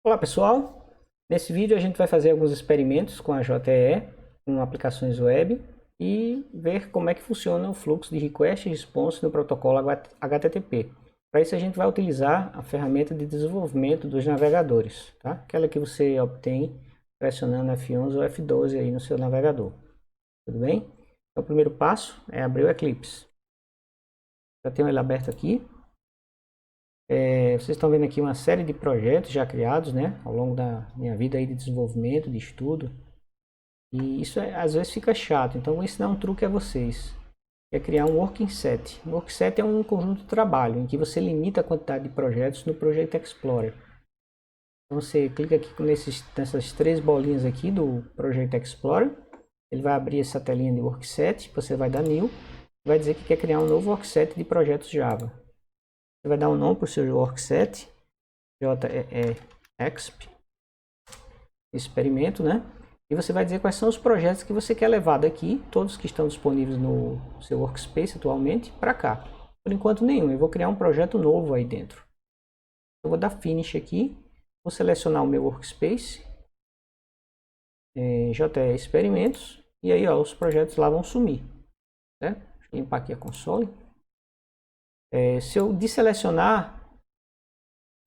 Olá pessoal, nesse vídeo a gente vai fazer alguns experimentos com a JTE, com aplicações web e ver como é que funciona o fluxo de request e response no protocolo HTTP. Para isso a gente vai utilizar a ferramenta de desenvolvimento dos navegadores, tá? Aquela que você obtém pressionando F11 ou F12 aí no seu navegador, tudo bem? Então o primeiro passo é abrir o Eclipse. Já tenho ele aberto aqui. Vocês estão vendo aqui uma série de projetos já criados, né, ao longo da minha vida aí de desenvolvimento, de estudo. E isso às vezes fica chato, então vou ensinar um truque a vocês. É criar um working set. Um working set é um conjunto de trabalho em que você limita a quantidade de projetos no Project Explorer. Então você clica aqui nessas três bolinhas aqui do Project Explorer. Ele vai abrir essa telinha de working set, você vai dar new, vai dizer que quer criar um novo working set de projetos Java. Você vai dar um nome para o seu workset, JEExp, experimento, né? E você vai dizer quais são os projetos que você quer levar daqui, todos que estão disponíveis no seu workspace atualmente, para cá. Por enquanto nenhum, eu vou criar um projeto novo aí dentro. Eu vou dar finish aqui, vou selecionar o meu workspace, JE experimentos, e aí ó, os projetos lá vão sumir. Certo? Deixa eu limpar aqui a console. Se eu desselecionar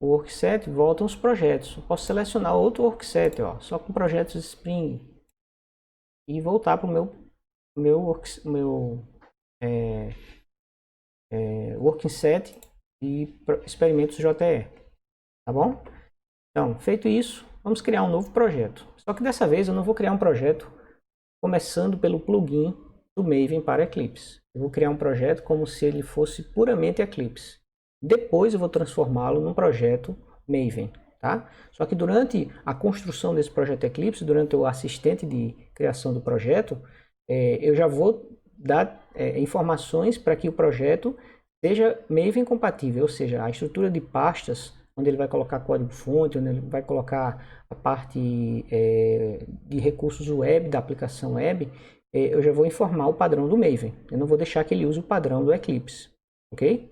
o workset, voltam os projetos. Eu posso selecionar outro workset, ó, só com projetos Spring e voltar para o meu working set e experimentos JE, tá bom? Então, feito isso, vamos criar um novo projeto. Só que dessa vez eu não vou criar um projeto começando pelo plugin do Maven para Eclipse. Eu vou criar um projeto como se ele fosse puramente Eclipse. Depois eu vou transformá-lo num projeto Maven, tá? Só que durante a construção desse projeto Eclipse, durante o assistente de criação do projeto, eu já vou dar informações para que o projeto seja Maven compatível, ou seja, a estrutura de pastas, onde ele vai colocar código-fonte, onde ele vai colocar a parte de recursos web, da aplicação web, eu já vou informar o padrão do Maven. Eu não vou deixar que ele use o padrão do Eclipse, ok?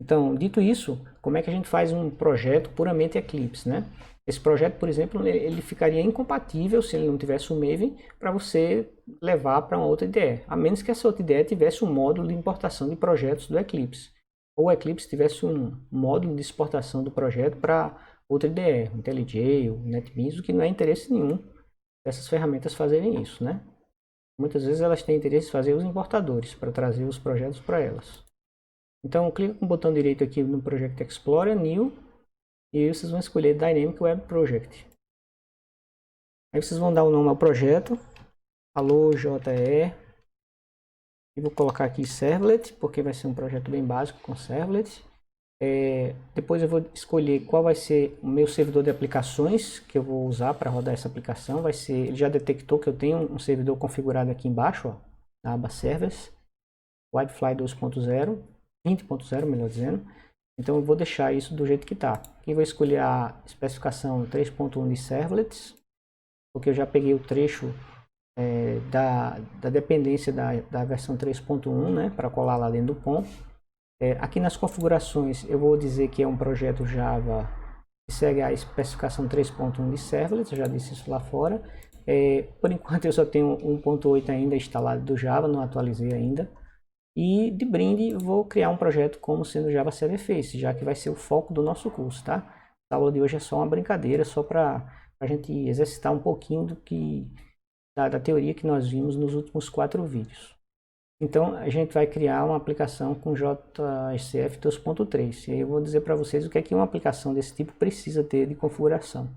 Então, dito isso, como é que a gente faz um projeto puramente Eclipse, né? Esse projeto, por exemplo, ele ficaria incompatível se ele não tivesse o Maven para você levar para uma outra IDE, a menos que essa outra IDE tivesse um módulo de importação de projetos do Eclipse, ou o Eclipse tivesse um módulo de exportação do projeto para outra IDE, IntelliJ, NetBeans, o que não é interesse nenhum dessas ferramentas fazerem isso, né? Muitas vezes elas têm interesse em fazer os importadores para trazer os projetos para elas. Então, clica com o botão direito aqui no Project Explorer, New, e aí vocês vão escolher Dynamic Web Project. Aí vocês vão dar o nome ao projeto, Alô JE, e vou colocar aqui Servlet, porque vai ser um projeto bem básico com Servlet. Depois eu vou escolher qual vai ser o meu servidor de aplicações que eu vou usar para rodar essa aplicação. Ele já detectou que eu tenho um servidor configurado aqui embaixo, ó, na aba Servers, Widefly 2.0, 20.0 melhor dizendo. Então eu vou deixar isso do jeito que está. Aqui eu vou escolher a especificação 3.1 de Servlets, porque eu já peguei o trecho da dependência da versão 3.1, né, para colar lá dentro do POM. Aqui nas configurações eu vou dizer que é um projeto Java que segue a especificação 3.1 de Servlets, eu já disse isso lá fora. Por enquanto eu só tenho 1.8 ainda instalado do Java, não atualizei ainda. E de brinde vou criar um projeto como sendo Java Server Face, já que vai ser o foco do nosso curso, tá? A aula de hoje é só uma brincadeira, só para a gente exercitar um pouquinho da teoria que nós vimos nos últimos 4 vídeos. Então a gente vai criar uma aplicação com JSF 2.3. E aí eu vou dizer para vocês o que é que uma aplicação desse tipo precisa ter de configuração.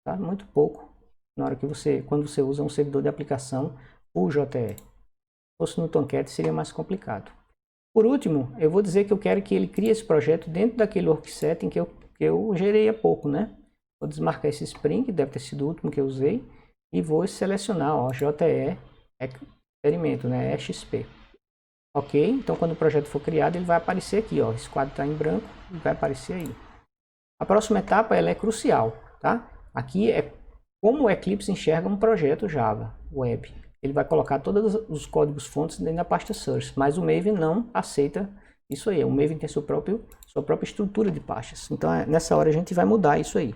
Tá? Muito pouco, na hora que quando você usa um servidor de aplicação por JE. Se fosse no Tomcat seria mais complicado. Por último, eu vou dizer que eu quero que ele crie esse projeto dentro daquele workset em que eu gerei há pouco, né? Vou desmarcar esse Spring, que deve ter sido o último que eu usei, e vou selecionar, ó, JE experimento, né? XP. Ok? Então quando o projeto for criado, ele vai aparecer aqui, ó. Esse quadro está em branco e vai aparecer aí. A próxima etapa ela é crucial, tá? Aqui é como o Eclipse enxerga um projeto Java Web. Ele vai colocar todos os códigos fontes dentro da pasta source, mas o Maven não aceita isso aí. O Maven tem sua própria estrutura de pastas. Então nessa hora a gente vai mudar isso aí.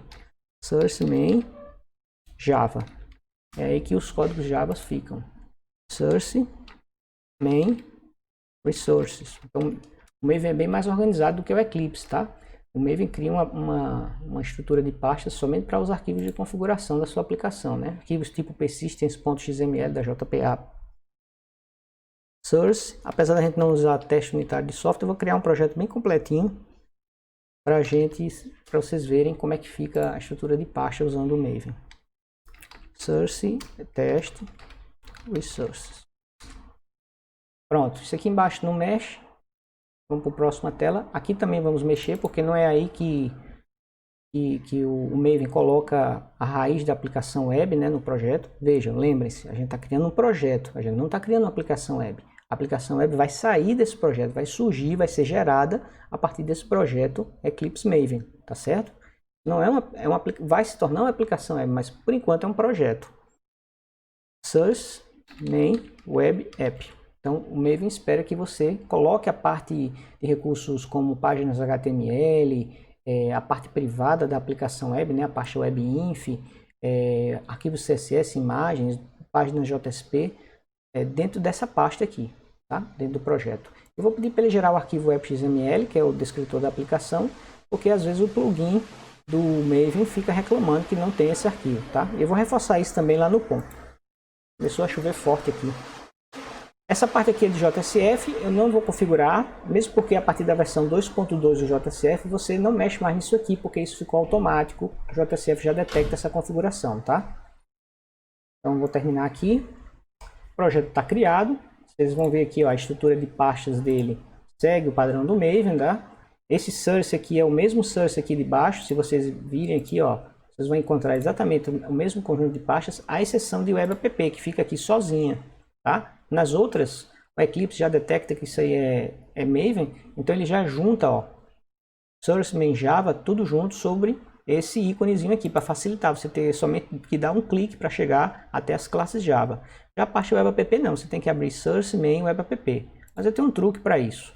source main Java. É aí que os códigos Java ficam. Source main resources. Então, o Maven é bem mais organizado do que o Eclipse, tá? O Maven cria uma estrutura de pastas somente para os arquivos de configuração da sua aplicação, né? Arquivos tipo persistence.xml da JPA. Source, apesar da gente não usar teste unitário de software, eu vou criar um projeto bem completinho para vocês verem como é que fica a estrutura de pasta usando o Maven. Source, test, resources. Pronto, isso aqui embaixo não mexe. Vamos para a próxima tela. Aqui também vamos mexer, porque não é aí que o Maven coloca a raiz da aplicação web, né, no projeto. Vejam, lembrem-se, a gente está criando um projeto, a gente não está criando uma aplicação web. A aplicação web vai sair desse projeto, vai surgir, vai ser gerada a partir desse projeto Eclipse Maven, tá certo? Não vai se tornar uma aplicação web, mas por enquanto é um projeto. Source main web app. Então, o Maven espera que você coloque a parte de recursos como páginas HTML, a parte privada da aplicação web, né, a parte webinf, arquivos CSS, imagens, páginas JSP, dentro dessa pasta aqui, tá? Dentro do projeto. Eu vou pedir para ele gerar o arquivo web.xml, que é o descritor da aplicação, porque às vezes o plugin do Maven fica reclamando que não tem esse arquivo, tá? Eu vou reforçar isso também lá no ponto. Começou a chover forte aqui. Essa parte aqui é de JSF, eu não vou configurar, mesmo porque a partir da versão 2.2 do JSF você não mexe mais nisso aqui, porque isso ficou automático, o JSF já detecta essa configuração, tá? Então vou terminar aqui, o projeto está criado, vocês vão ver aqui ó, a estrutura de pastas dele segue o padrão do Maven, tá? Esse source aqui é o mesmo source aqui de baixo, se vocês virem aqui ó, vocês vão encontrar exatamente o mesmo conjunto de pastas, à exceção de web app, que fica aqui sozinha, tá? Nas outras, o Eclipse já detecta que isso aí é Maven, então ele já junta, ó, Source Main Java, tudo junto sobre esse íconezinho aqui, para facilitar, você ter somente que dar um clique para chegar até as classes Java. Já a parte Web App não, você tem que abrir Source Main Web App, mas eu tenho um truque para isso,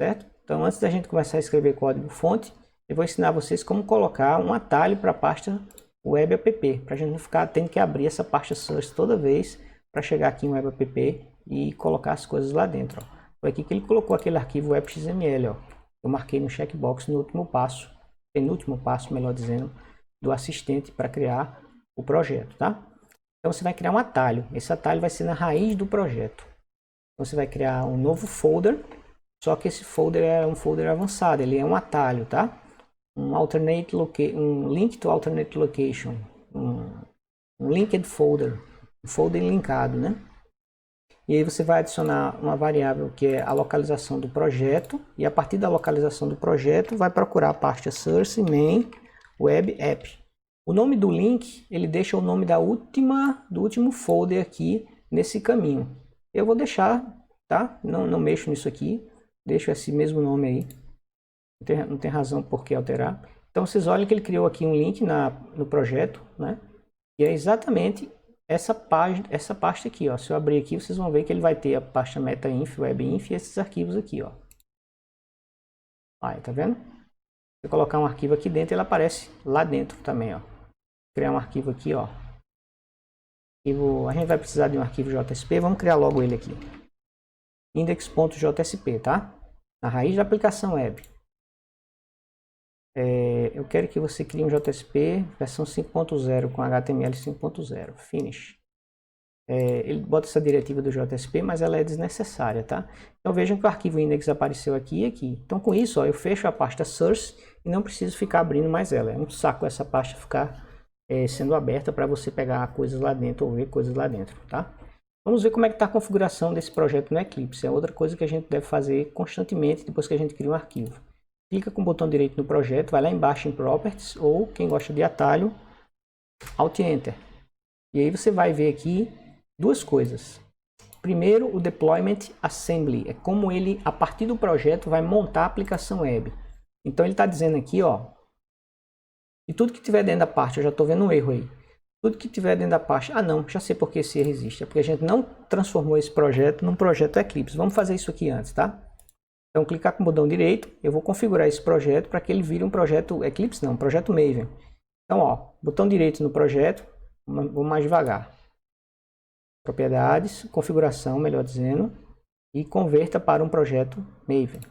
certo? Então antes da gente começar a escrever código fonte, eu vou ensinar vocês como colocar um atalho para a pasta Web App, para a gente não ficar tendo que abrir essa pasta Source toda vez, para chegar aqui em Web App e colocar as coisas lá dentro. Ó. Foi aqui que ele colocou aquele arquivo web.xml. Ó. Eu marquei no checkbox no último passo, penúltimo passo, melhor dizendo, do assistente para criar o projeto. Tá? Então você vai criar um atalho. Esse atalho vai ser na raiz do projeto. Então, você vai criar um novo folder, só que esse folder é um folder avançado, ele é um atalho, tá? Um link to alternate location, um linked folder. Folder linkado, né? E aí você vai adicionar uma variável que é a localização do projeto, e a partir da localização do projeto vai procurar a pasta source main web app. O nome do link, ele deixa o nome do último folder aqui nesse caminho. Eu vou deixar, tá? Não mexo nisso aqui, deixo esse mesmo nome aí. Não tem razão por que alterar. Então vocês olhem que ele criou aqui um link no projeto, né? E é exatamente essa pasta aqui, ó. Se eu abrir aqui, vocês vão ver que ele vai ter a pasta metainf, webinf e esses arquivos aqui, ó. Aí, tá vendo? Se eu colocar um arquivo aqui dentro, ele aparece lá dentro também, ó. Vou criar um arquivo aqui, ó. A gente vai precisar de um arquivo JSP, vamos criar logo ele aqui. Index.jsp, tá? Na raiz da aplicação web. Eu quero que você crie um JSP versão 5.0 com HTML 5.0. Finish. Ele bota essa diretiva do JSP, mas ela é desnecessária, tá? Então vejam que o arquivo index apareceu aqui e aqui. Então com isso, ó, eu fecho a pasta source e não preciso ficar abrindo mais ela. É um saco essa pasta ficar sendo aberta para você pegar coisas lá dentro ou ver coisas lá dentro, tá? Vamos ver como é que está a configuração desse projeto no Eclipse. É outra coisa que a gente deve fazer constantemente depois que a gente cria um arquivo. Clica com o botão direito no projeto, vai lá embaixo em Properties, ou quem gosta de atalho, Alt Enter. E aí você vai ver aqui duas coisas. Primeiro, o Deployment Assembly, é como ele, a partir do projeto, vai montar a aplicação web. Então ele está dizendo aqui, ó, e tudo que tiver dentro da parte, eu já estou vendo um erro aí. Tudo que tiver dentro da parte, não, já sei porque esse erro existe, é porque a gente não transformou esse projeto num projeto Eclipse. Vamos fazer isso aqui antes, tá? Então, clicar com o botão direito, eu vou configurar esse projeto para que ele vire um projeto Eclipse, não, um projeto Maven. Então, ó, botão direito no projeto, vou mais devagar. Propriedades, configuração, melhor dizendo, e converta para um projeto Maven.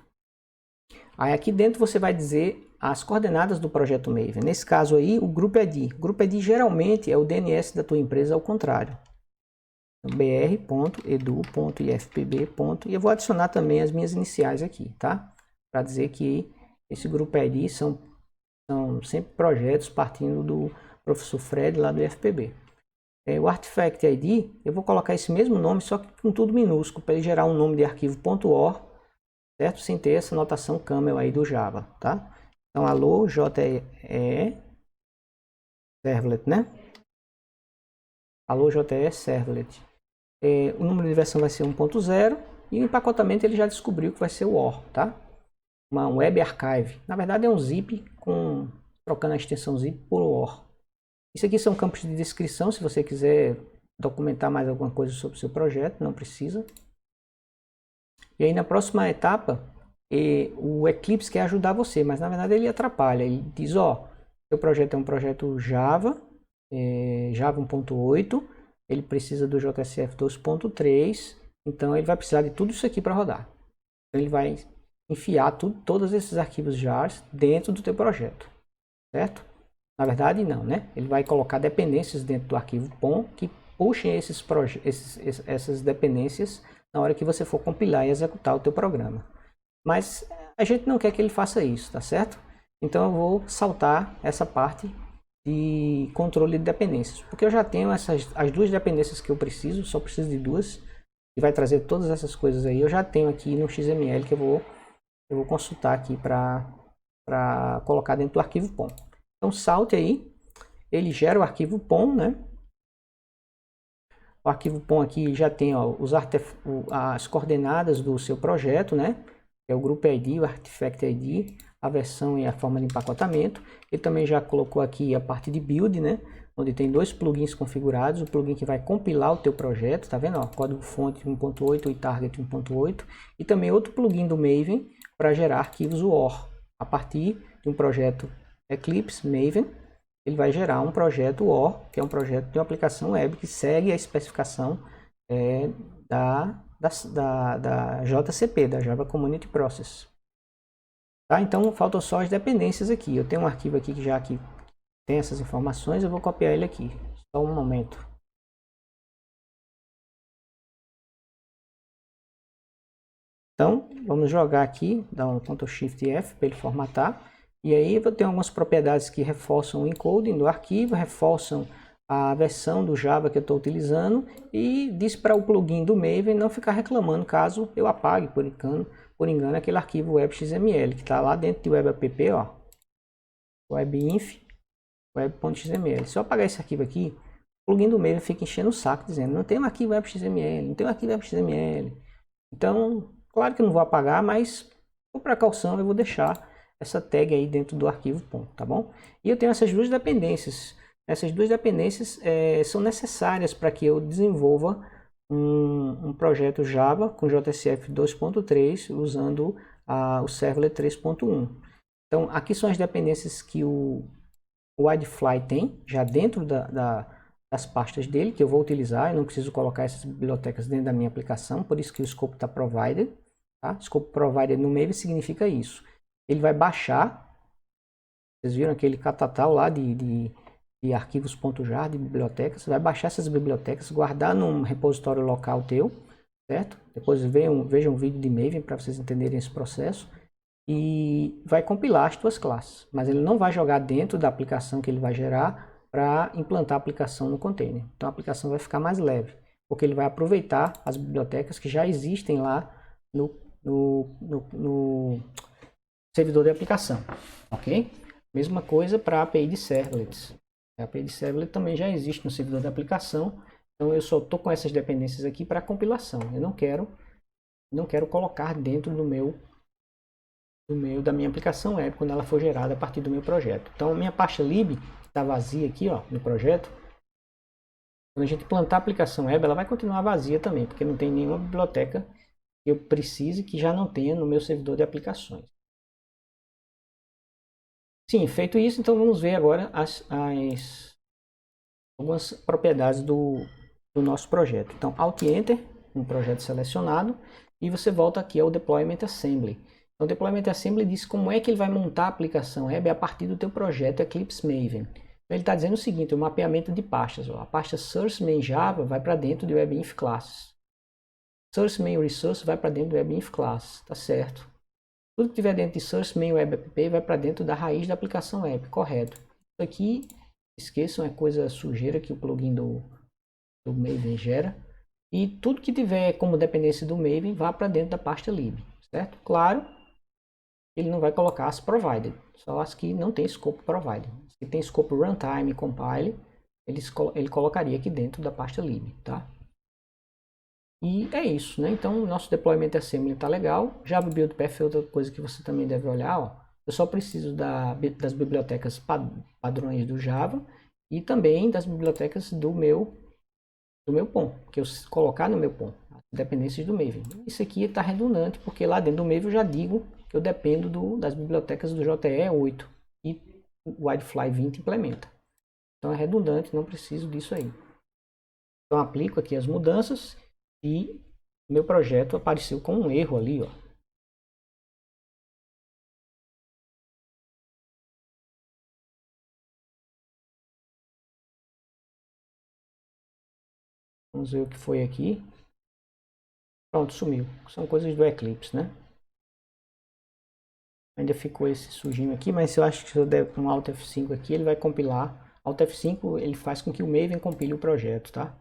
Aí aqui dentro você vai dizer as coordenadas do projeto Maven. Nesse caso aí, o Group ID. O Group ID geralmente é o DNS da tua empresa ao contrário. br.edu.ifpb. E eu vou adicionar também as minhas iniciais aqui, tá? Para dizer que esse Group ID são sempre projetos partindo do professor Fred lá do IFPB. O Artifact ID, eu vou colocar esse mesmo nome, só que com tudo minúsculo, para ele gerar um nome de arquivo .or, certo? Sem ter essa notação camel aí do Java, tá? Então, alô, JE, servlet, né? Alô, JE, servlet. O número de versão vai ser 1.0 e o empacotamento ele já descobriu que vai ser o OR, tá? Uma web archive. Na verdade é um zip trocando a extensão zip por OR. Isso aqui são campos de descrição, se você quiser documentar mais alguma coisa sobre o seu projeto, não precisa. E aí na próxima etapa, o Eclipse quer ajudar você, mas na verdade ele atrapalha. Ele diz, ó, seu projeto é um projeto Java, Java 1.8, ele precisa do JSF 2.3, então ele vai precisar de tudo isso aqui para rodar. Então ele vai enfiar todos esses arquivos JARs dentro do teu projeto, certo? Na verdade não, né? Ele vai colocar dependências dentro do arquivo POM que puxem essas dependências na hora que você for compilar e executar o teu programa. Mas a gente não quer que ele faça isso, tá certo? Então eu vou saltar essa parte de controle de dependências, porque eu já tenho as duas dependências que eu preciso, só preciso de duas, e vai trazer todas essas coisas aí. Eu já tenho aqui no XML que eu vou consultar aqui para colocar dentro do arquivo POM. Então salte aí, ele gera o arquivo POM, né? O arquivo POM aqui já tem ó, as coordenadas do seu projeto, né? É o Group ID, o Artifact ID, a versão e a forma de empacotamento. Ele também já colocou aqui a parte de build, né? Onde tem dois plugins configurados, o plugin que vai compilar o teu projeto, tá vendo? Ó, código fonte 1.8 e target 1.8, e também outro plugin do Maven para gerar arquivos UOR a partir de um projeto Eclipse Maven. Ele vai gerar um projeto UOR, que é um projeto de uma aplicação web que segue a especificação da JCP, da Java Community Process. Tá? Então faltam só as dependências aqui. Eu tenho um arquivo aqui que já tem essas informações, eu vou copiar ele aqui. Só um momento. Então vamos jogar aqui, dar um Ctrl Shift F para ele formatar. E aí eu tenho algumas propriedades que reforçam o encoding do arquivo, reforçam a versão do Java que eu estou utilizando e diz para o plugin do Maven não ficar reclamando caso eu apague por engano aquele arquivo web.xml que está lá dentro de webapp, ó, webinf web.xml. Se eu apagar esse arquivo aqui, o plugin do Maven fica enchendo o saco dizendo não tem um arquivo web.xml, não tem um arquivo web.xml. Então, claro que eu não vou apagar, mas por precaução eu vou deixar essa tag aí dentro do arquivo .pom, tá bom? E eu tenho essas duas dependências. Essas duas dependências são necessárias para que eu desenvolva um projeto Java com JSF 2.3 usando o Servlet 3.1. Então, aqui são as dependências que o WideFly tem, já dentro das pastas dele, que eu vou utilizar. Eu não preciso colocar essas bibliotecas dentro da minha aplicação, por isso que o scope está provided. Tá? Scope provided no Maven significa isso. Ele vai baixar, vocês viram aquele catatal lá de arquivos.jar, de bibliotecas, vai baixar essas bibliotecas, guardar num repositório local teu, certo? Depois vejam um vídeo de Maven para vocês entenderem esse processo, e vai compilar as tuas classes, mas ele não vai jogar dentro da aplicação que ele vai gerar para implantar a aplicação no container. Então a aplicação vai ficar mais leve, porque ele vai aproveitar as bibliotecas que já existem lá no servidor de aplicação, ok? Mesma coisa para a API de Servlets. A API de Servlet também já existe no servidor de aplicação, então eu só estou com essas dependências aqui para compilação. Eu não quero colocar dentro da minha aplicação web quando ela for gerada a partir do meu projeto. Então a minha pasta lib está vazia aqui, ó, no projeto. Quando a gente plantar a aplicação web, ela vai continuar vazia também, porque não tem nenhuma biblioteca que eu precise que já não tenha no meu servidor de aplicações. Sim, feito isso, então vamos ver agora algumas propriedades do nosso projeto. Então, Alt Enter, um projeto selecionado, e você volta aqui ao Deployment Assembly. Então, o Deployment Assembly diz como é que ele vai montar a aplicação web a partir do teu projeto Eclipse Maven. Então, ele está dizendo o seguinte, o mapeamento de pastas. Ó, a pasta Source Main Java vai para dentro do WebInf Classes. Source Main Resource vai para dentro do WebInf Classes, tá certo. Tudo que tiver dentro de Source Main Web App vai para dentro da raiz da aplicação web, correto. Isso aqui, esqueçam, é coisa sujeira que o plugin do Maven gera. E tudo que tiver como dependência do Maven vá para dentro da pasta lib, certo? Claro, ele não vai colocar as provided, só as que não tem escopo provided. Se tem escopo runtime e compile, ele colocaria aqui dentro da pasta lib, tá? E é isso, né? Então, nosso deployment assembly está legal. Java Build Path é outra coisa que você também deve olhar, ó. Eu só preciso das bibliotecas padrões do Java e também das bibliotecas do meu POM, que eu colocar no meu POM, dependências do Maven. Isso aqui está redundante, porque lá dentro do Maven eu já digo que eu dependo das bibliotecas do JTE 8 e o Widefly 20 implementa. Então é redundante, não preciso disso aí. Então aplico aqui as mudanças e meu projeto apareceu com um erro ali, ó. Vamos ver o que foi aqui. Pronto, sumiu. São coisas do Eclipse, né? Ainda ficou esse sujinho aqui, mas eu acho que se eu der um Alt F5 aqui, ele vai compilar. Alt F5 ele faz com que o Maven compile o projeto, tá?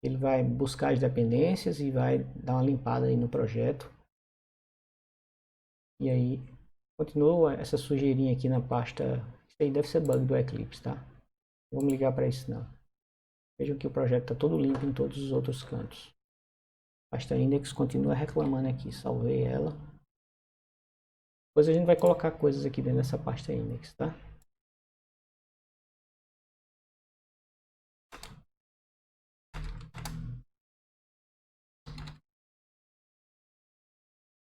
Ele vai buscar as dependências e vai dar uma limpada aí no projeto. E aí, continua essa sujeirinha aqui na pasta. Isso aí deve ser bug do Eclipse, tá? Não vamos ligar para isso não. Vejam que o projeto está todo limpo em todos os outros cantos. A pasta index continua reclamando aqui. Salvei ela. Depois a gente vai colocar coisas aqui dentro dessa pasta index, tá?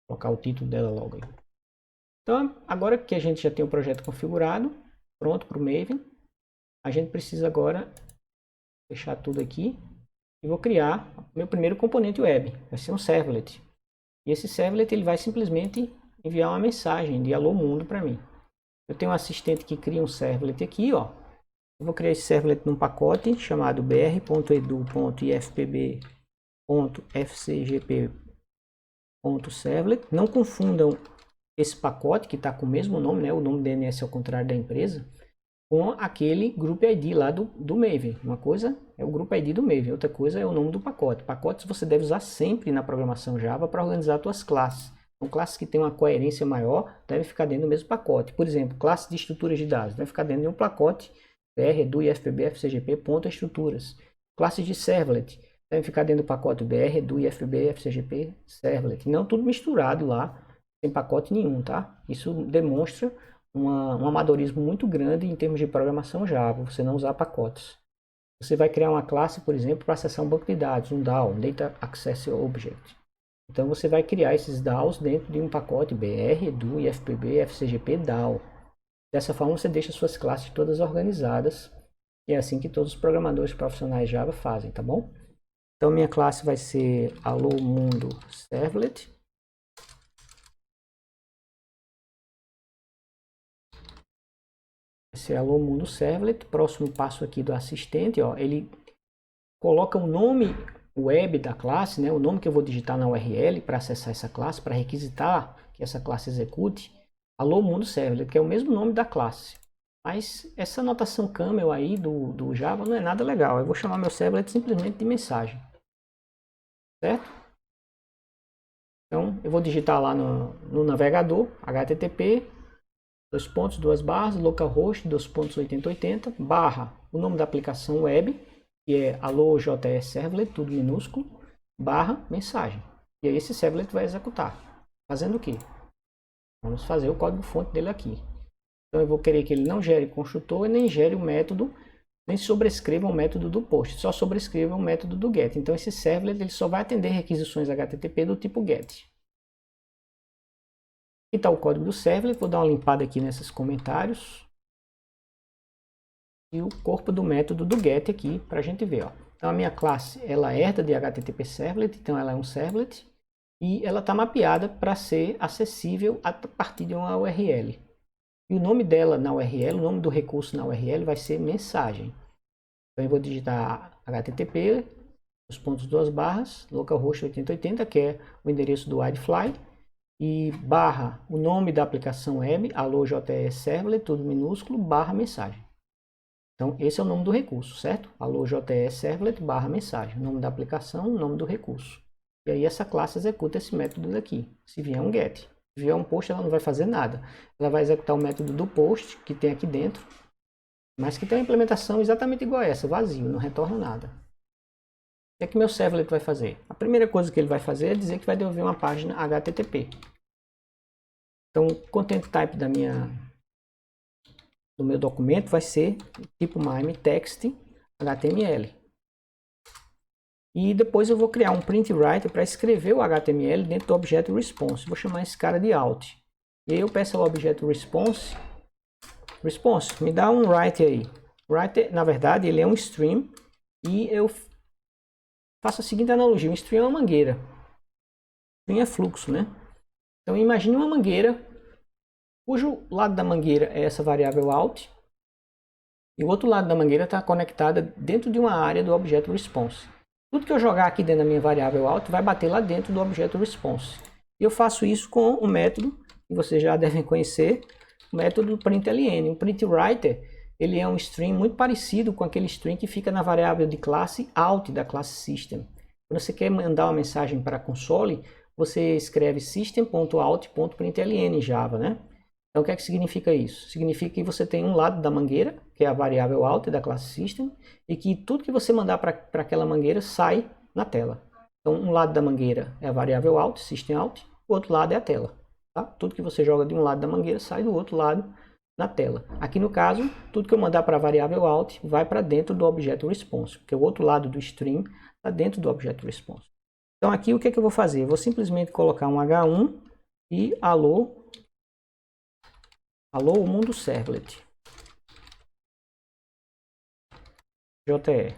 Vou colocar o título dela logo aí. Então, agora que a gente já tem o projeto configurado, pronto para o Maven, a gente precisa agora fechar tudo aqui e vou criar meu primeiro componente web. Vai ser um servlet. E esse servlet ele vai simplesmente enviar uma mensagem de alô mundo para mim. Eu tenho um assistente que cria um servlet aqui, ó. Eu vou criar esse servlet num pacote chamado br.edu.ifpb.fcgp.servlet. Não confundam esse pacote que está com o mesmo nome, né? O nome DNS é ao contrário da empresa, com aquele Group ID lá do Maven. Uma coisa é o Group ID do Maven, outra coisa é o nome do pacote. Pacotes você deve usar sempre na programação Java para organizar suas classes. Então, classes que têm uma coerência maior devem ficar dentro do mesmo pacote. Por exemplo, classes de estruturas de dados devem ficar dentro de um pacote br, edu, ifpb, fcgp.estruturas. Classes de servlet devem ficar dentro do pacote br, edu, ifpb, fcgp, servlet. Não tudo misturado lá, sem pacote nenhum, tá? Isso demonstra um amadorismo muito grande em termos de programação Java, você não usar pacotes. Você vai criar uma classe, por exemplo, para acessar um banco de dados, um DAO, um Data Access Object. Então você vai criar esses DAOs dentro de um pacote BR, EDU, IFPB, FCGP, DAO. Dessa forma você deixa suas classes todas organizadas, e é assim que todos os programadores profissionais Java fazem, tá bom? Então minha classe vai ser Alô Mundo Servlet. Esse é Alô Mundo Servlet. Próximo passo aqui do assistente, ó, ele coloca o nome web da classe, né, o nome que eu vou digitar na URL para acessar essa classe, para requisitar que essa classe execute, Alô Mundo Servlet, que é o mesmo nome da classe. Mas essa notação camel aí do Java não é nada legal. Eu vou chamar meu servlet simplesmente de mensagem. Certo? Então eu vou digitar lá no navegador, http, localhost, 8080, barra, o nome da aplicação web, que é alô.js servlet, tudo minúsculo, barra, mensagem. E aí esse servlet vai executar. Fazendo o quê? Vamos fazer o código fonte dele aqui. Então eu vou querer que ele não gere construtor e nem gere o método, nem sobrescreva o método do post, só sobrescreva o método do get. Então esse servlet ele só vai atender requisições HTTP do tipo get. Aqui está o código do servlet, vou dar uma limpada aqui nesses comentários. E o corpo do método do get aqui para a gente ver. Ó. Então a minha classe ela herda de HTTP Servlet, então ela é um servlet. E ela está mapeada para ser acessível a partir de uma URL. E o nome dela na URL, o nome do recurso na URL vai ser mensagem. Então eu vou digitar HTTP, os pontos duas barras, localhost 8080, que é o endereço do WildFly, e barra o nome da aplicação web, allo.js servlet, tudo minúsculo, barra mensagem. Então esse é o nome do recurso, certo? Allo.js servlet, barra mensagem, nome da aplicação, nome do recurso. E aí essa classe executa esse método daqui, se vier um get. Se vier um post, ela não vai fazer nada. Ela vai executar o método do post, que tem aqui dentro, mas que tem uma implementação exatamente igual a essa, vazio, não retorna nada. O que é que meu servlet vai fazer? A primeira coisa que ele vai fazer é dizer que vai devolver uma página HTTP. Então, o content type do meu documento vai ser tipo MIME text HTML. E depois eu vou criar um print writer para escrever o HTML dentro do objeto response. Vou chamar esse cara de out. E aí eu peço ao objeto response, me dá um writer aí. Writer, na verdade, ele é um stream e eu faço a seguinte analogia. Um stream é uma mangueira. Stream é fluxo, né? Então imagine uma mangueira cujo lado da mangueira é essa variável out e o outro lado da mangueira está conectada dentro de uma área do objeto response. Tudo que eu jogar aqui dentro da minha variável out vai bater lá dentro do objeto response. E eu faço isso com o método que vocês já devem conhecer, o método println. O printWriter, ele é um string muito parecido com aquele string que fica na variável de classe out da classe system. Quando você quer mandar uma mensagem para a console, você escreve system.out.println em Java, né? Então, o que é que significa isso? Significa que você tem um lado da mangueira, que é a variável out da classe system, e que tudo que você mandar para aquela mangueira sai na tela. Então, um lado da mangueira é a variável out, system out, o outro lado é a tela. Tá? Tudo que você joga de um lado da mangueira sai do outro lado na tela. Aqui no caso, tudo que eu mandar para a variável out vai para dentro do objeto response, porque o outro lado do string está dentro do objeto response. Então, aqui o que é que eu vou fazer? Eu vou simplesmente colocar um H1 e alô mundo servlet JE.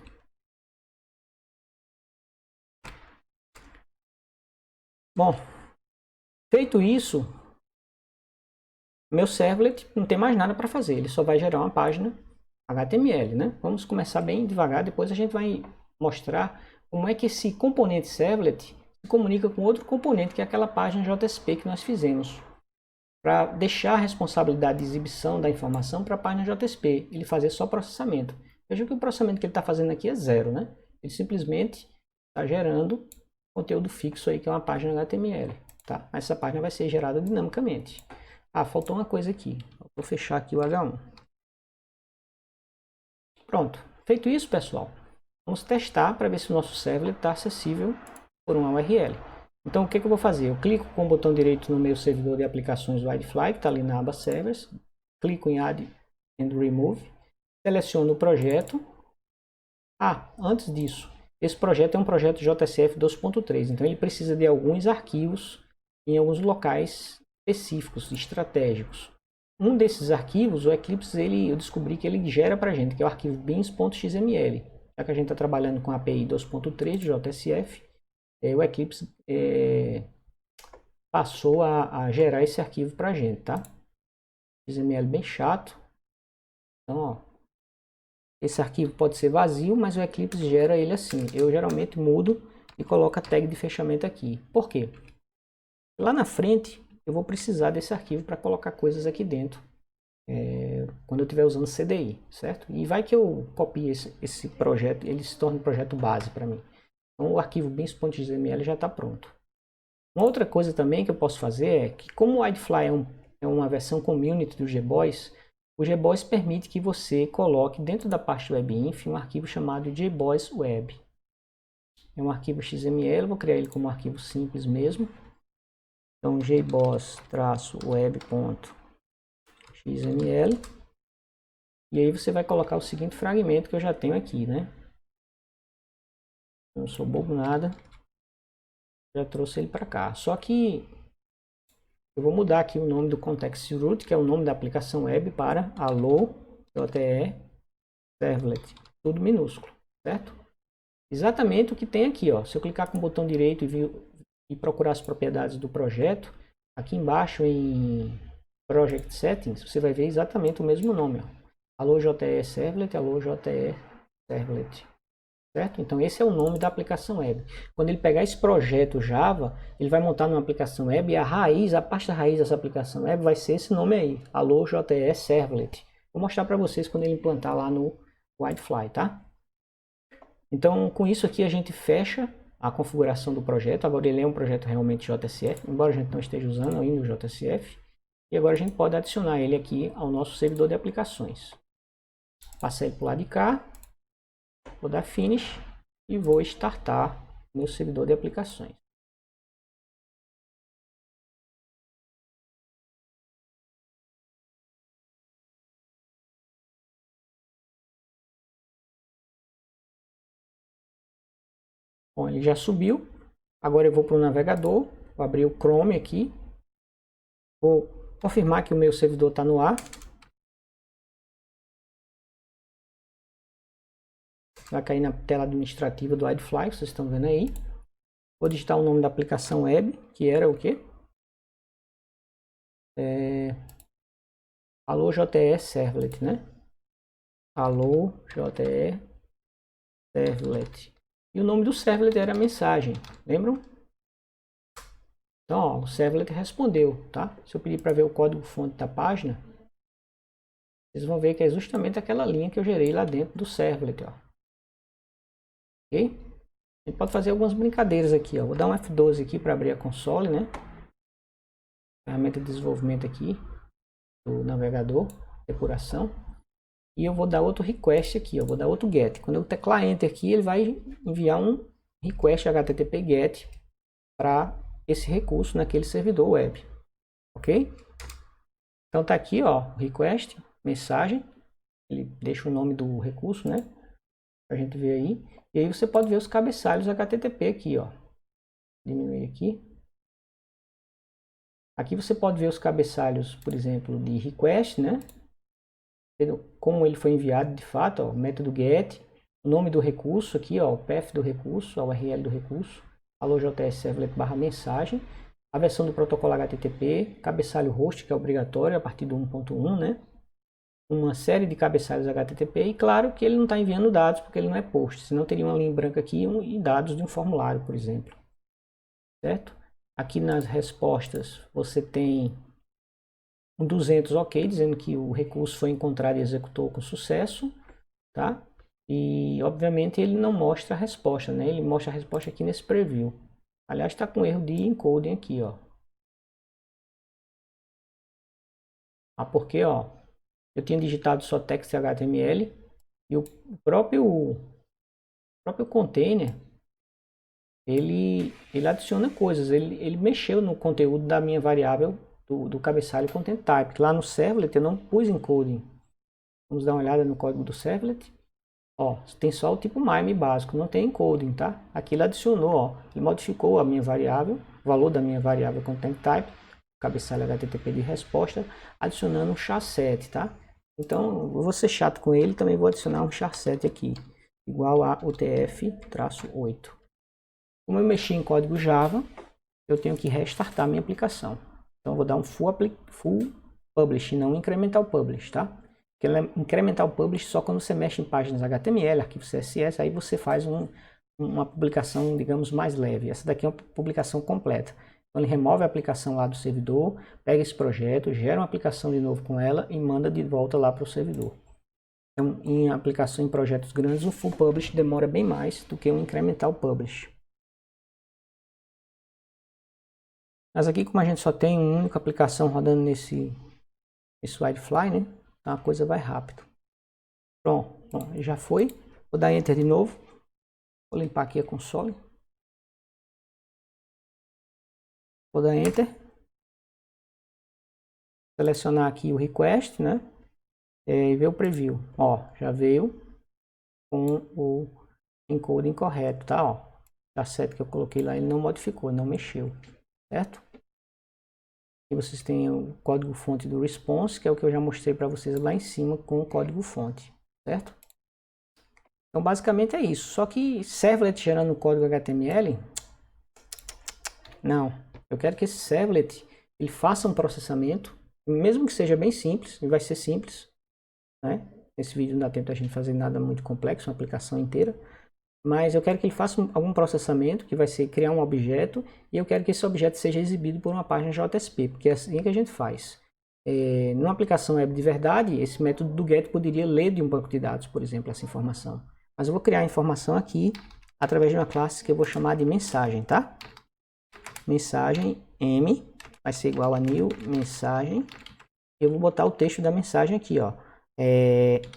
Bom, feito isso, meu servlet não tem mais nada para fazer, ele só vai gerar uma página HTML, né? Vamos começar bem devagar, depois a gente vai mostrar como é que esse componente servlet se comunica com outro componente, que é aquela página JSP que nós fizemos, para deixar a responsabilidade de exibição da informação para a página JSP, ele fazer só processamento. Veja que o processamento que ele está fazendo aqui é zero, né? Ele simplesmente está gerando conteúdo fixo aí, que é uma página HTML, tá? Mas essa página vai ser gerada dinamicamente. Ah, faltou uma coisa aqui. Vou fechar aqui o H1. Pronto. Feito isso, pessoal, vamos testar para ver se o nosso servlet está acessível por uma URL. Então, o que eu vou fazer? Eu clico com o botão direito no meu servidor de aplicações do WildFly, que está ali na aba Servers. Clico em Add and Remove. Seleciono o projeto. Ah, antes disso, esse projeto é um projeto JSF 2.3, então ele precisa de alguns arquivos em alguns locais específicos, estratégicos. Um desses arquivos, o Eclipse, eu descobri que ele gera para a gente, que é o arquivo beans.xml. Já que a gente está trabalhando com a API 2.3 de JSF, o Eclipse passou a gerar esse arquivo para a gente, tá? XML bem chato. Então, ó, esse arquivo pode ser vazio, mas o Eclipse gera ele assim. Eu geralmente mudo e coloco a tag de fechamento aqui. Por quê? Lá na frente eu vou precisar desse arquivo para colocar coisas aqui dentro. Quando eu estiver usando CDI, certo? E vai que eu copie esse projeto, ele se torna um projeto base para mim. Então o arquivo beans.xml já está pronto. Uma outra coisa também que eu posso fazer é que, como o WildFly é uma versão community do JBoss, o JBoss permite que você coloque dentro da parte webinf um arquivo chamado JBoss Web. É um arquivo XML, vou criar ele como um arquivo simples mesmo. Então jboss-web.xml. E aí você vai colocar o seguinte fragmento que eu já tenho aqui, né? Eu não sou bobo nada. Já trouxe ele para cá. Só que Eu vou mudar aqui o nome do context root, que é o nome da aplicação web, para allo.jte servlet, tudo minúsculo, certo? Exatamente o que tem aqui, ó. Se eu clicar com o botão direito e procurar as propriedades do projeto, aqui embaixo em Project Settings, você vai ver exatamente o mesmo nome, ó. Allo.jte servlet, allo.jte servlet, certo? Então esse é o nome da aplicação web. Quando ele pegar esse projeto Java, ele vai montar numa aplicação web e a pasta raiz dessa aplicação web vai ser esse nome aí, allo.jte servlet. Vou mostrar para vocês quando ele implantar lá no WildFly, tá? Então, com isso aqui a gente fecha a configuração do projeto. Agora ele é um projeto realmente JSF, embora a gente não esteja usando ainda o JSF. E agora a gente pode adicionar ele aqui ao nosso servidor de aplicações. Passar ele para o lado de cá, vou dar Finish e vou startar meu servidor de aplicações. Bom, ele já subiu. Agora eu vou para o navegador, vou abrir o Chrome aqui. Vou confirmar que o meu servidor está no ar. Vai cair na tela administrativa do WildFly, vocês estão vendo aí. Vou digitar o nome da aplicação web, que era o quê? Allo.jte servlet, né? Allo.jte servlet. E o nome do servlet era mensagem, lembram? Então, ó, o servlet respondeu, tá? Se eu pedir para ver o código-fonte da página, vocês vão ver que é justamente aquela linha que eu gerei lá dentro do servlet, ó. Ok? A gente pode fazer algumas brincadeiras aqui, ó. Vou dar um F12 aqui para abrir a console, né? Ferramenta de desenvolvimento aqui do navegador, depuração. E eu vou dar outro request aqui, ó. Vou dar outro get. Quando eu teclar Enter aqui, ele vai enviar um request HTTP GET para esse recurso naquele servidor web. Ok? Então tá aqui, ó, request, mensagem. Ele deixa o nome do recurso, né? Pra gente ver aí. E aí você pode ver os cabeçalhos HTTP aqui, ó. Diminuir aqui. Aqui você pode ver os cabeçalhos, por exemplo, de request, né? Como ele foi enviado de fato, ó, método get, o nome do recurso aqui, ó, o path do recurso, a URL do recurso, allo.js servlet /mensagem, a versão do protocolo HTTP, cabeçalho host, que é obrigatório a partir do 1.1, né? Uma série de cabeçalhos HTTP e claro que ele não está enviando dados porque ele não é post, senão teria uma linha branca aqui e dados de um formulário, por exemplo, certo? Aqui nas respostas você tem um 200 ok, dizendo que o recurso foi encontrado e executou com sucesso, tá? E obviamente ele não mostra a resposta, né? Ele mostra a resposta aqui nesse preview. Aliás, está com erro de encoding aqui, ó. Porque, ó, eu tinha digitado só text HTML e o próprio container ele adiciona coisas, ele mexeu no conteúdo da minha variável do cabeçalho content type. Lá no servlet eu não pus encoding. Vamos dar uma olhada no código do servlet. Ó, tem só o tipo MIME básico, não tem encoding, tá? Aqui ele adicionou, ó, ele modificou a minha variável, o valor da minha variável content type, cabeçalho HTTP de resposta, adicionando um char7, tá? Então, eu vou ser chato com ele, também vou adicionar um char7 aqui, igual a UTF-8. Como eu mexi em código Java, eu tenho que restartar minha aplicação. Então, eu vou dar um full publish, não incremental publish, tá? Porque incremental publish só quando você mexe em páginas HTML, arquivo CSS, aí você faz uma publicação, digamos, mais leve. Essa daqui é uma publicação completa. Então, ele remove a aplicação lá do servidor, pega esse projeto, gera uma aplicação de novo com ela e manda de volta lá para o servidor. Então, em aplicação em projetos grandes, o full publish demora bem mais do que um incremental publish. Mas aqui, como a gente só tem uma única aplicação rodando nesse WildFly, né? Então a coisa vai rápido. Pronto, bom, já foi. Vou dar Enter de novo. Vou limpar aqui a console. Vou dar Enter. Selecionar aqui o request, né? E ver o preview. Ó, já veio com o encoding correto, tá? Ó, tá certo que eu coloquei lá, ele não modificou, não mexeu, certo? E vocês têm o código-fonte do response, que é o que eu já mostrei para vocês lá em cima com o código-fonte, certo? Então, basicamente é isso. Só que servlet gerando código HTML, não. Eu quero que esse servlet ele faça um processamento, mesmo que seja bem simples, ele vai ser simples, né? Nesse vídeo não dá tempo da gente fazer nada muito complexo, uma aplicação inteira. Mas eu quero que ele faça algum processamento, que vai ser criar um objeto, e eu quero que esse objeto seja exibido por uma página JSP, porque é assim que a gente faz. Numa aplicação web de verdade, esse método do get poderia ler de um banco de dados, por exemplo, essa informação. Mas eu vou criar a informação aqui, através de uma classe que eu vou chamar de mensagem, tá? Mensagem M, vai ser igual a new mensagem. Eu vou botar o texto da mensagem aqui, ó.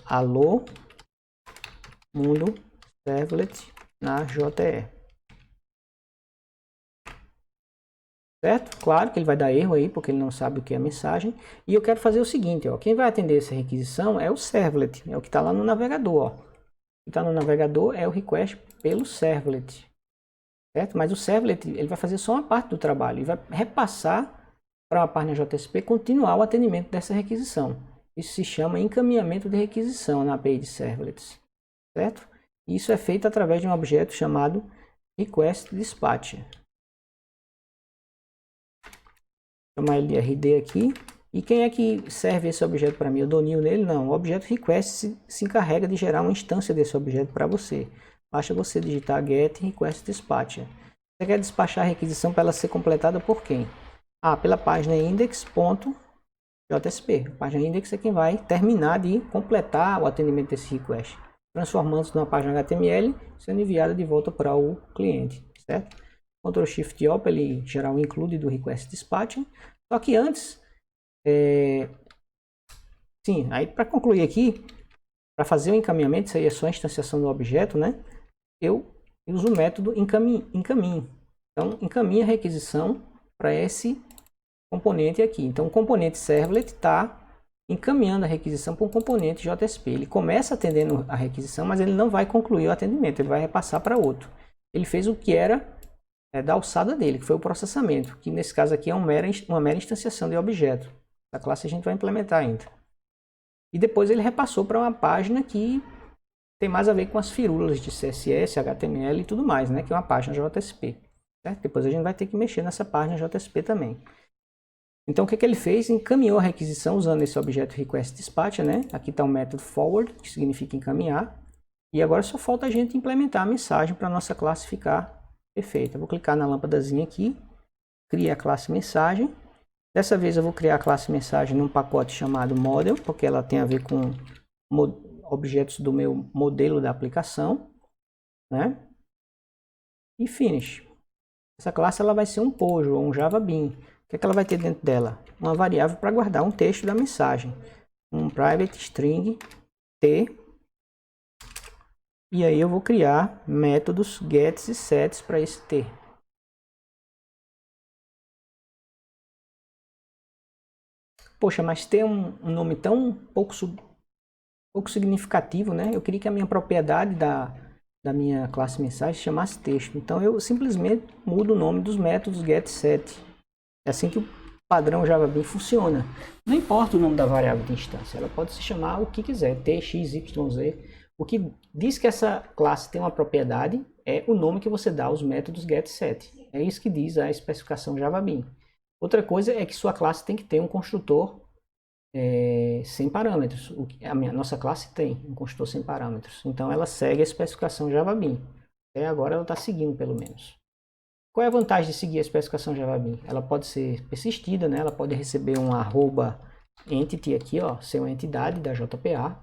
Alô, mundo servlet na JE. Certo? Claro que ele vai dar erro aí, porque ele não sabe o que é a mensagem. E eu quero fazer o seguinte, ó. Quem vai atender essa requisição é o servlet, é o que está lá no navegador, ó. O que está no navegador é o request pelo servlet. Certo? Mas o servlet ele vai fazer só uma parte do trabalho e vai repassar para a página JSP continuar o atendimento dessa requisição. Isso se chama encaminhamento de requisição na API de servlets. Certo? Isso é feito através de um objeto chamado requestDispatcher. Vou chamar ele de RD aqui. E quem é que serve esse objeto para mim? Eu dou new nele? Não. O objeto request se encarrega de gerar uma instância desse objeto para você. Basta você digitar get requestDispatcher. Você quer despachar a requisição para ela ser completada por quem? Pela página index.jsp. A página index é quem vai terminar de completar o atendimento desse request, transformando-se numa página HTML, sendo enviada de volta para o cliente, certo? Ctrl Shift O para ele gerar o include do request dispatching. Só que antes, sim, aí para concluir aqui, para fazer o encaminhamento, isso aí é só a instanciação do objeto, né? Eu uso o método encaminhe. Então, encaminha a requisição para esse componente aqui. Então, o componente servlet está encaminhando a requisição para um componente JSP. Ele começa atendendo a requisição, mas ele não vai concluir o atendimento, ele vai repassar para outro. Ele fez o que era da alçada dele, que foi o processamento, que nesse caso aqui é uma mera instanciação de objeto. A classe a gente vai implementar ainda. E depois ele repassou para uma página que tem mais a ver com as firulas de CSS, HTML e tudo mais, né? Que é uma página JSP. Certo? Depois a gente vai ter que mexer nessa página JSP também. Então o que ele fez? Encaminhou a requisição usando esse objeto requestDispatcher, né? Aqui está o método forward, que significa encaminhar. E agora só falta a gente implementar a mensagem para a nossa classe ficar perfeita. Eu vou clicar na lâmpadazinha aqui, criar a classe mensagem. Dessa vez eu vou criar a classe mensagem num pacote chamado model, porque ela tem a ver com objetos do meu modelo da aplicação, né? E finish. Essa classe ela vai ser um POJO ou um Java Bean. O que ela vai ter dentro dela? Uma variável para guardar um texto da mensagem. Um private string t. E aí eu vou criar métodos gets e sets para esse t. Poxa, mas ter um nome tão pouco significativo, né? Eu queria que a minha propriedade da minha classe mensagem se chamasse texto. Então eu simplesmente mudo o nome dos métodos get e set. É assim que o padrão Java Bean funciona. Não importa o nome da variável de instância, ela pode se chamar o que quiser, t, x, y, z. O que diz que essa classe tem uma propriedade é o nome que você dá aos métodos get e set. É isso que diz a especificação Java Bean. Outra coisa é que sua classe tem que ter um construtor sem parâmetros. Nossa classe tem um construtor sem parâmetros. Então ela segue a especificação Java Bean. Até agora ela está seguindo pelo menos. Qual é a vantagem de seguir a especificação Java Bean? Ela pode ser persistida, né? Ela pode receber um @entity aqui, ó, ser uma entidade da JPA,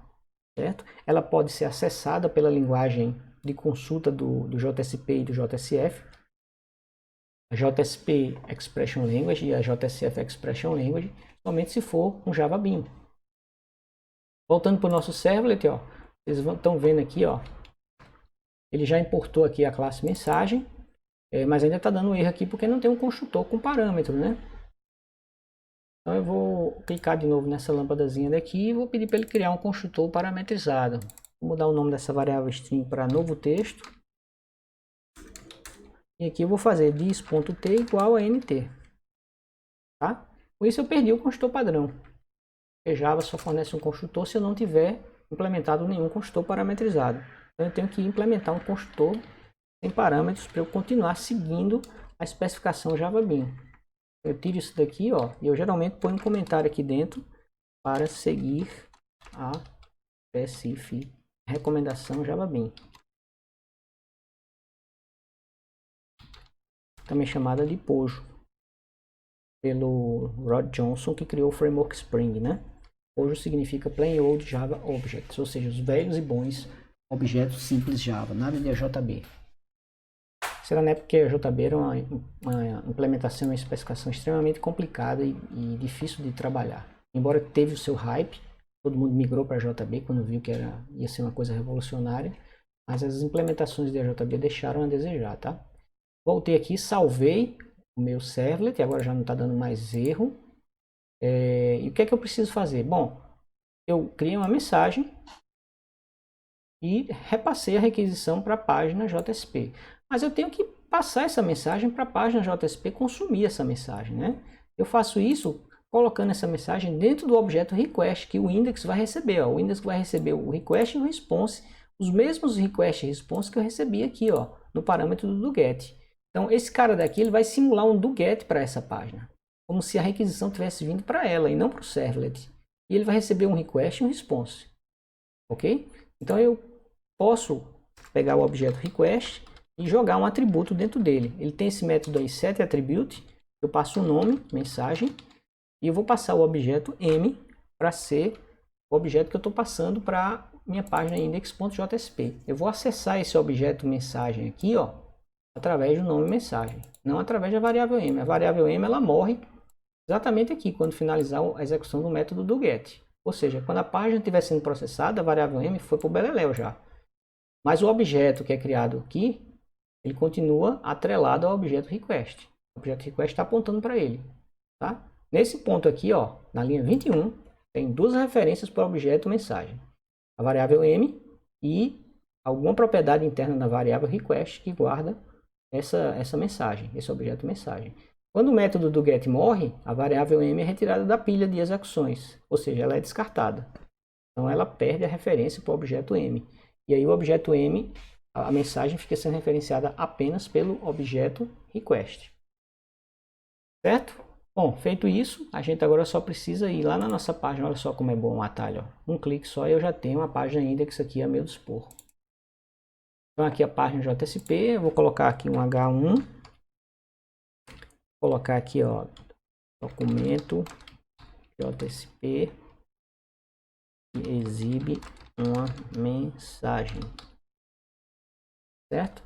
certo? Ela pode ser acessada pela linguagem de consulta do JSP e do JSF, a JSP Expression Language e a JSF Expression Language, somente se for um Java Bean. Voltando para o nosso servlet, ó, vocês estão vendo aqui, ó, ele já importou aqui a classe mensagem. Mas ainda está dando um erro aqui porque não tem um construtor com parâmetro, né? Então eu vou clicar de novo nessa lâmpadazinha daqui e vou pedir para ele criar um construtor parametrizado. Vou mudar o nome dessa variável string para novo texto. E aqui eu vou fazer dis.t igual a nt. Tá? Com isso eu perdi o construtor padrão. Porque Java só fornece um construtor se eu não tiver implementado nenhum construtor parametrizado. Então eu tenho que implementar um construtor sem parâmetros para eu continuar seguindo a especificação Java Bean. Eu tiro isso daqui, ó, e eu geralmente ponho um comentário aqui dentro para seguir a recomendação Java Bean, também chamada de POJO, pelo Rod Johnson, que criou o framework Spring, né? POJO significa Plain Old Java Objects, ou seja, os velhos e bons objetos simples Java, nada de AJB. Será, né, porque a JB era uma implementação, uma especificação extremamente complicada e difícil de trabalhar. Embora teve o seu hype, todo mundo migrou para a JB quando viu que ia ser uma coisa revolucionária, mas as implementações da JB deixaram a desejar, tá? Voltei aqui, salvei o meu servlet, agora já não está dando mais erro. E o que é que eu preciso fazer? Bom, eu criei uma mensagem e repassei a requisição para a página JSP. Mas eu tenho que passar essa mensagem para a página JSP consumir essa mensagem, né? Eu faço isso colocando essa mensagem dentro do objeto request que o index vai receber. Ó. O index vai receber o request e o response, os mesmos request e response que eu recebi aqui, ó, no parâmetro do get. Então esse cara daqui ele vai simular um do get para essa página, como se a requisição tivesse vindo para ela e não para o servlet. E ele vai receber um request e um response, ok? Então eu posso pegar o objeto request e jogar um atributo dentro dele. Ele tem esse método aí, setAttribute. Eu passo o nome, mensagem, e eu vou passar o objeto m para ser o objeto que eu estou passando para minha página index.jsp. Eu vou acessar esse objeto mensagem aqui, ó, através do nome mensagem, não através da variável m. A variável m ela morre exatamente aqui, quando finalizar a execução do método do get. Ou seja, quando a página estiver sendo processada, a variável m foi para o beleléu já. Mas o objeto que é criado aqui, ele continua atrelado ao objeto request. O objeto request está apontando para ele. Tá? Nesse ponto aqui, ó, na linha 21, tem duas referências para o objeto mensagem. A variável m e alguma propriedade interna da variável request que guarda essa mensagem, esse objeto mensagem. Quando o método do get morre, a variável m é retirada da pilha de execuções, ou seja, ela é descartada. Então ela perde a referência para o objeto m. E aí o objeto m, a mensagem fica sendo referenciada apenas pelo objeto request. Certo? Bom, feito isso, a gente agora só precisa ir lá na nossa página. Olha só como é bom o atalho. Ó. Um clique só e eu já tenho uma página index aqui a meu dispor. Então aqui a página JSP, eu vou colocar aqui um H1. Vou colocar aqui, ó, documento JSP que exibe uma mensagem. Certo?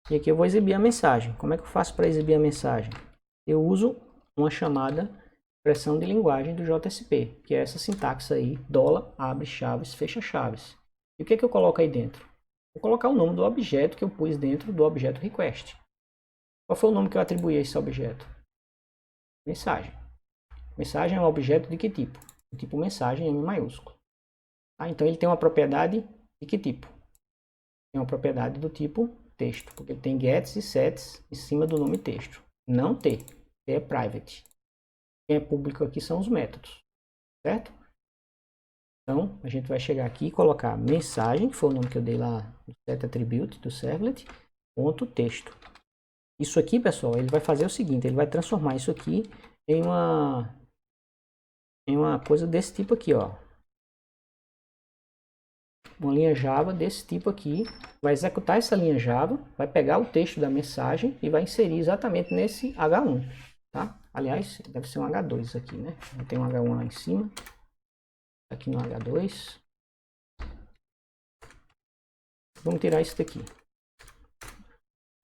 E aqui eu vou exibir a mensagem. Como é que eu faço para exibir a mensagem? Eu uso uma chamada expressão de linguagem do JSP, que é essa sintaxe aí, $abre chaves, fecha chaves. E o que é que eu coloco aí dentro? Vou colocar o nome do objeto que eu pus dentro do objeto request. Qual foi o nome que eu atribuí a esse objeto? Mensagem. Mensagem é um objeto de que tipo? Do tipo mensagem M maiúsculo. Ah, então ele tem uma propriedade de que tipo? Tem uma propriedade do tipo texto, porque ele tem gets e sets em cima do nome texto. Não T. T é private. Quem é público aqui são os métodos. Certo? Então, a gente vai chegar aqui e colocar mensagem, que foi o nome que eu dei lá no setAttribute do servlet, ponto texto. Isso aqui, pessoal, ele vai fazer o seguinte, ele vai transformar isso aqui em uma coisa desse tipo aqui, ó. Uma linha Java desse tipo aqui, vai executar essa linha Java, vai pegar o texto da mensagem e vai inserir exatamente nesse H1, tá? Aliás, deve ser um H2 aqui, né? Tem um H1 lá em cima, aqui no H2. Vamos tirar isso daqui.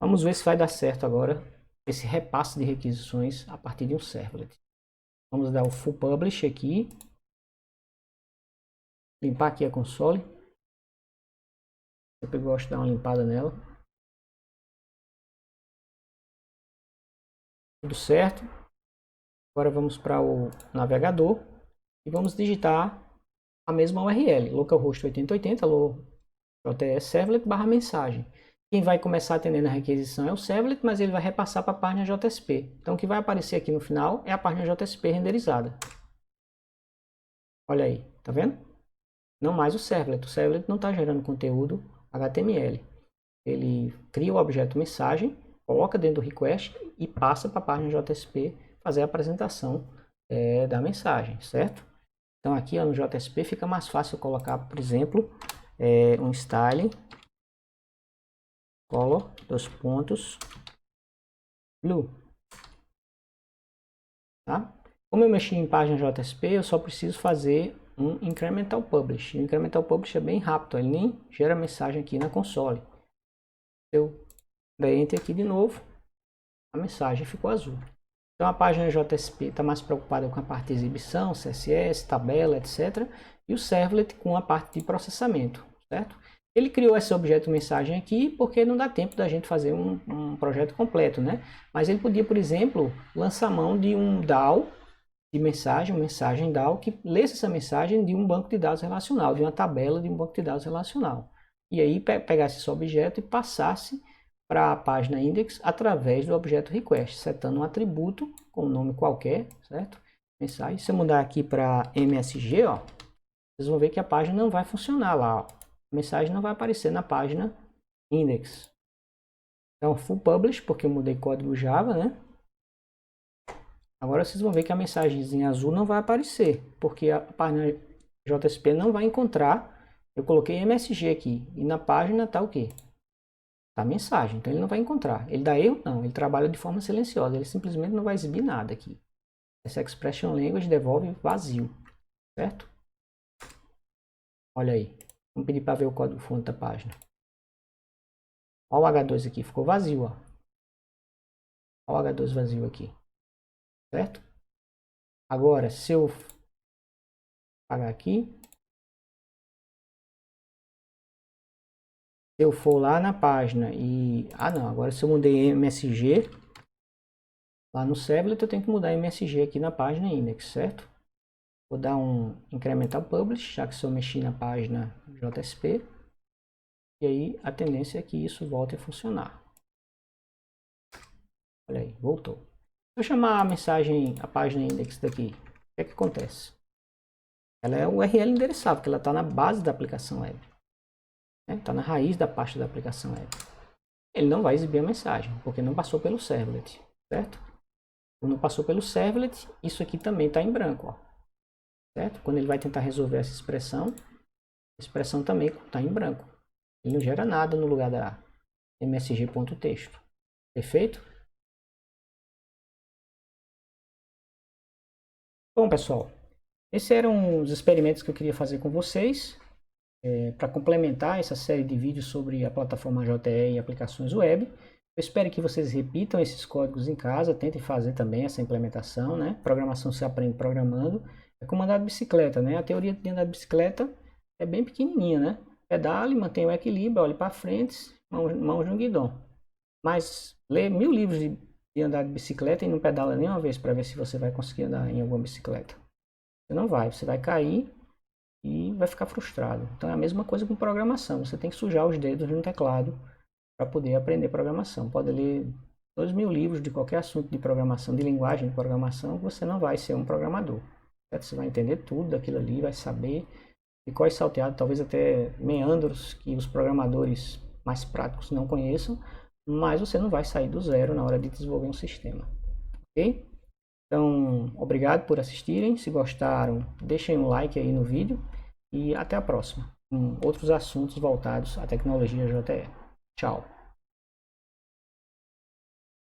Vamos ver se vai dar certo agora esse repasse de requisições a partir de um servlet. Vamos dar o full publish aqui, limpar aqui a console. Eu gosto de dar uma limpada nela. Tudo certo. Agora vamos para o navegador e vamos digitar a mesma URL, localhost 8080 js servlet /mensagem. Quem vai começar atendendo a requisição é o servlet, mas ele vai repassar para a página JSP. Então o que vai aparecer aqui no final é a página JSP renderizada. Olha aí, tá vendo? Não mais o servlet. O servlet não está gerando conteúdo HTML. Ele cria o objeto mensagem, coloca dentro do request e passa para a página JSP fazer a apresentação da mensagem, certo? Então aqui ó, no JSP fica mais fácil colocar, por exemplo, um styling color, blue. Tá? Como eu mexi em página JSP, eu só preciso fazer um incremental publish. O incremental publish é bem rápido, ele nem gera mensagem aqui na console. Se eu der enter aqui de novo, a mensagem ficou azul. Então a página JSP está mais preocupada com a parte de exibição, CSS, tabela, etc. E o servlet com a parte de processamento, certo? Ele criou esse objeto mensagem aqui porque não dá tempo da gente fazer um projeto completo, né? Mas ele podia, por exemplo, lançar mão de um DAO de mensagem, uma mensagem DAO, que lesse essa mensagem de um banco de dados relacional, de uma tabela de um banco de dados relacional. E aí pegasse esse objeto e passasse para a página index através do objeto request, setando um atributo com um nome qualquer, certo? Mensagem. Se eu mudar aqui para MSG, ó, vocês vão ver que a página não vai funcionar lá, ó. A mensagem não vai aparecer na página index. Então, full publish, porque eu mudei código Java, né? Agora vocês vão ver que a mensagem em azul não vai aparecer, porque a página JSP não vai encontrar. Eu coloquei MSG aqui, e na página tá o quê? Tá a mensagem, então ele não vai encontrar. Ele dá erro? Não, ele trabalha de forma silenciosa, ele simplesmente não vai exibir nada aqui. Essa expression language devolve vazio, certo? Olha aí. Vamos pedir para ver o código-fonte da página. Olha o H2 aqui, ficou vazio, ó. Olha o H2 vazio aqui. Certo? Agora, se eu apagar aqui, se eu for lá na página e... Ah, não. Agora, se eu mudei MSG, lá no servlet, eu tenho que mudar MSG aqui na página index, certo? Vou dar um incremental publish, já que se eu mexer na página JSP. E aí a tendência é que isso volte a funcionar. Olha aí, voltou. Se eu chamar a mensagem, a página index daqui, o que é que acontece? Ela é URL endereçável, porque ela está na base da aplicação web. Está na raiz da pasta da aplicação web. Ele não vai exibir a mensagem, porque não passou pelo servlet, certo? Quando não passou pelo servlet, isso aqui também está em branco, ó. Certo? Quando ele vai tentar resolver essa expressão, a expressão também está em branco. Ele não gera nada no lugar da msg.texto. Perfeito? Bom, pessoal, esses eram os experimentos que eu queria fazer com vocês para complementar essa série de vídeos sobre a plataforma JE e aplicações web. Eu espero que vocês repitam esses códigos em casa, tentem fazer também essa implementação, né? Programação se aprende programando. É como andar de bicicleta, né? A teoria de andar de bicicleta é bem pequenininha, né? Pedale, mantenha o equilíbrio, olhe para frente, mãos no guidão. Mas lê 1000 livros de andar de bicicleta e não pedala nenhuma vez para ver se você vai conseguir andar em alguma bicicleta. Você não vai, você vai cair e vai ficar frustrado. Então é a mesma coisa com programação. Você tem que sujar os dedos no teclado para poder aprender programação. Pode ler 2000 livros de qualquer assunto de programação, de linguagem de programação, você não vai ser um programador. Certo? Você vai entender tudo daquilo ali, vai saber de quais salteados, talvez até meandros que os programadores mais práticos não conheçam, mas você não vai sair do zero na hora de desenvolver um sistema. Ok? Então, obrigado por assistirem. Se gostaram, deixem um like aí no vídeo e até a próxima, com outros assuntos voltados à tecnologia JE. Tchau!